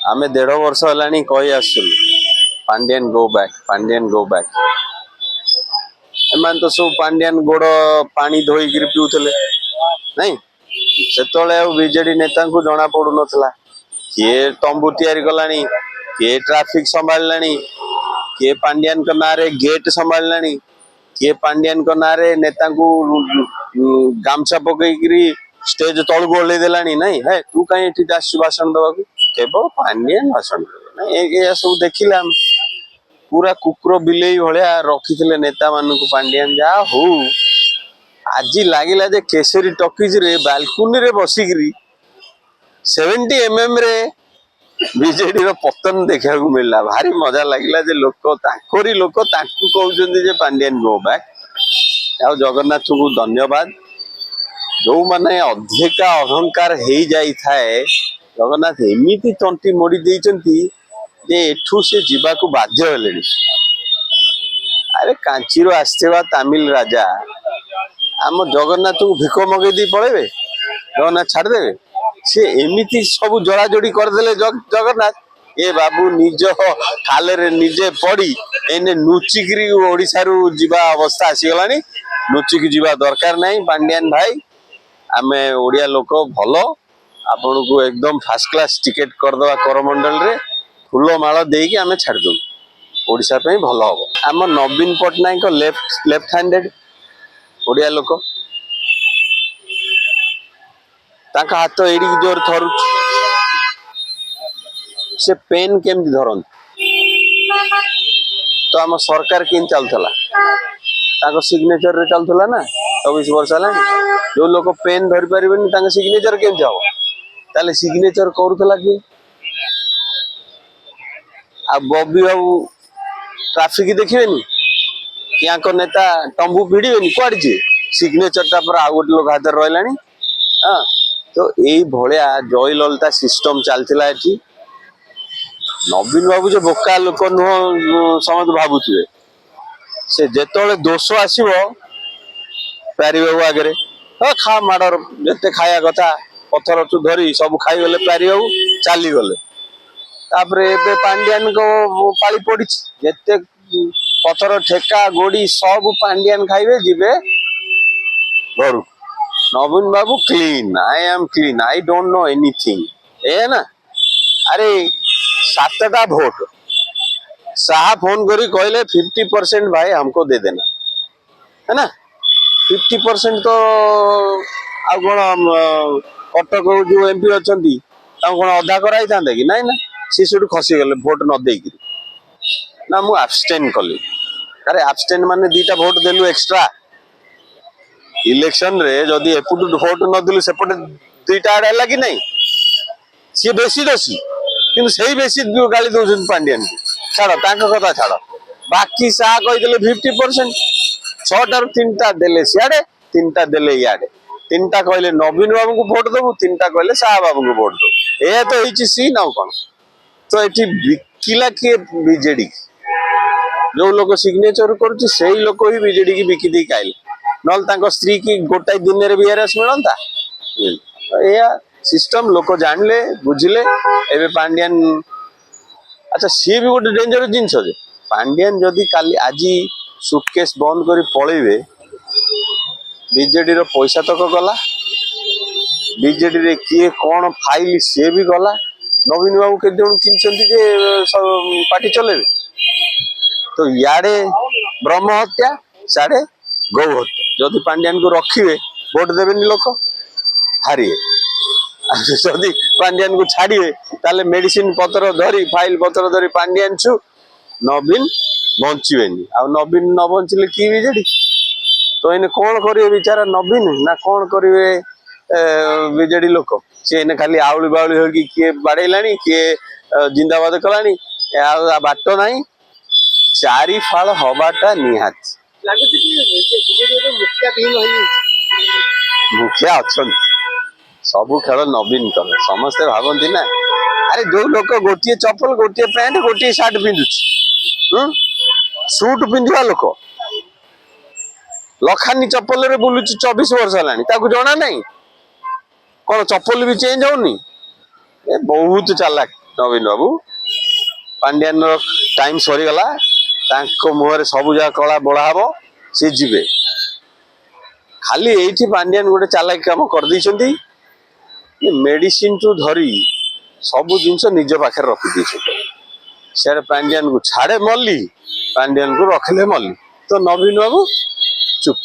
आमे 1.5 वर्ष हेलानी कही आसुलु Pandian go back, Pandian go back. एमान तो सब पांड्यान गोड़ पानी धोईकरी पिउथले नहीं सेतले बीजेडी नेता को जना पड़ू नथला किए तंबू तैयारी कलानी किए ट्रैफिक संभाळलानी किए पांड्यान को नारे गेट संभाळलानी किए पांड्यान को नारे नेता को गामछा पकईकरी स्टेज तळु ओल्ले देलानी नहीं है तू कहीं एठी आसु भाषण दवा केवल पांड्यान भाषण ए सब देखिला पूरा कुकुर बिलेई भलिया रखिथिले नेता मानकु पांड्यान जा हो आज लागिला जे केसरी टॉकीज रे बालकुनी रे बसिकरी 70 mm रे बीजेडी रो पतन देखा मिलला भारी मजा लागिला जे लोक ताकोरी लोक ताकू कहउचंदी जे पांड्यान गो बैक आ जगन्नाथ को धन्यवाद जो माने अधिका अहंकार हे जाई थाए जगन्नाथ एमिति तंटी मोड़ी देइचंती जे एठू से जीवा को बाध्य हेलेनी अरे कांचीरो आस्तेवा तमिल राजा आम जगन्नाथ को भिक मगे दी पळेबे जगन्नाथ छाड़ देबे से एमिति सब जोड़ा जोड़ी कर देले जगन्नाथ ए बाबू निज खाले रे निजे पड़ी एने नुचिकरी ओडिसा रु जीवा अवस्था आसी गलानी नुचिक जीवा दरकार नहीं पांड्यान भाई आमे ओडिया लोक भलो आपन को एकदम फर्स्ट क्लास टिकट कर दवा करमंडल रे फूल माଳ देकी आमे छाड़ दो ओडिसा पे भलो हो आम नवीन पटनायक लेफ्ट हैंडेड ओडिया लोक ताका हाथ एडी जोर थरु से पेन केमति धरन तो आम सरकार किन चलतला ताको सिग्नेचर रे चलतला ना 24 वर्ष हला जो लोक पेन धरि परिबेनी ताका सिग्नेचर केमति हो ताले सिग्नेचर करूतला कि आ बॉबी बाबू ट्रैफिक देखिबेनी यहाँ को नेता तंबू भिड़िबेनी कुआड़ जे सिग्नेचर टा पर आ गोटे लोक हाथ रहलानी हां तो यही भलिया जय ललिता सिस्टम चलथिला एठी नवीन बाबू जो बोका लोक नुह समझ भाबुथिबे से जेतोले दोष आसीबो प्यारी बाबू आगे खा माडर जते खाया कथा पत्थर चु धरी सब खाई गले प्यारी बाबू चली गले तापरे एबे पांड्यान को पाली पड़ी जते पत्थर ठेका गोड़ी सब पांड्यान खाइबे जिबे घर Naveen Babu clean I am clean I don't know anything ए ना अरे 7टा वोट साहा फोन करी कहले 50% भाई हमको दे देना है ना 50% तो आ कोन कटक जो एमपी अछंती ता कोन अधा कराई थांदे कि नहीं ना सी सुड खसी गले वोट न देकी ना मु एब्सटेन कली अरे एब्सटेन माने 2टा वोट देलु एक्स्ट्रा इलेक्शन रे जदी एपुट वोट न दिलु सेपटे 2टा आड़ हला कि नहीं सी बेसी दोषी किंतु सही बेसी गाली दउछन पांड्यान छाड़ तांका कथा छाड़ बाकी सा कहि देले 50% 6टा रु 3टा देले सियाडे 3टा देले याडे 3टा कहले नवीन बाबू को वोट दबु 3टा कहले साहा बाबू को वोट दो ए तो हिची सी ना कोन तो एठी बिकिला के बीजेडी जो लोग सिग्नेचर करूची सेही लोक ही बीजेडी की बिकी दी काइल नल तांको स्त्री की गोटाई दिन रे बीआरएस मिलंता या सिस्टम लोक जानले बुझिले एबे पांड्यान अच्छा सी भी गोटे डेंजर जिंस जे पांड्यान जदी काली आजी सुटकेस बंद करी पळेबे बीजेडी रो पैसा तक गला बीजेडी रे किए कोन फाइल से भी गला नवीन बाबू के जण चिंचंती जे पार्टी चलेबे तो याडे ब्रह्म हत्या साडे गौ हत्या जदि पांड्यान को रखिए वोट देवेनी लोक हारिए जदि पांड्यान को छाड़िए ताले मेडिसिन पत्र धरी फाइल पत्र धरी पांड्यान छु नवीन बंचीबेनी आ नवीन न बंचिले की बीजेडी तो इने कोन करिवे बेचारा नवीन ना कोन करिवे बीजेडी लोक से इने खाली आउली बाउली हो कि किए बाड़ेलानी किए जिंदाबाद कलानी आ बाटो नाही चारि फाळ हबाटा निहात लागुଛି କି ବିଜେଡିର ମୁଖ୍ୟ ବିହୀନ ହୋଇଯାଇଛି मुखिया अच्छा सब खेल नवीन कल समस्ते भावती ना अरे जो लोक गोटे चप्पल गोटे पैंट गोटे सार्ट पिंधुची सुट पिंधा लोक लखानी चप्पल रे बुलुची 24 वर्ष हलानी ताकू जना नहीं कौन चप्पल भी चेंज होनी बहुत चालाक ନବୀନ ବାବୁ ପାଣ୍ଡିଆନର ଟାଇମ ସରିଗଲା, ତାଙ୍କ ମୁହଁରେ ସବୁ ଯାକ କଳା ବୋଳା ହବ, ସିଏ ଯିବେ। ଖାଲି ଏଇଠି ପାଣ୍ଡିଆନ ଗୋଟେ ଚାଲାକି କାମ କରିଦେଇଛନ୍ତି, ମେଡିସିନ ଠୁ ଧରି ସବୁ ଜିନିଷ ନିଜ ପାଖରେ ରଖିଦେଇଛନ୍ତି। ସିଆଡେ ପାଣ୍ଡିଆନକୁ ଛାଡେ ମଲ୍ଲି, ପାଣ୍ଡିଆନକୁ ରଖିଲେ ମଲ୍ଲି। ତ ନବୀନ ବାବୁ ଚୁପ।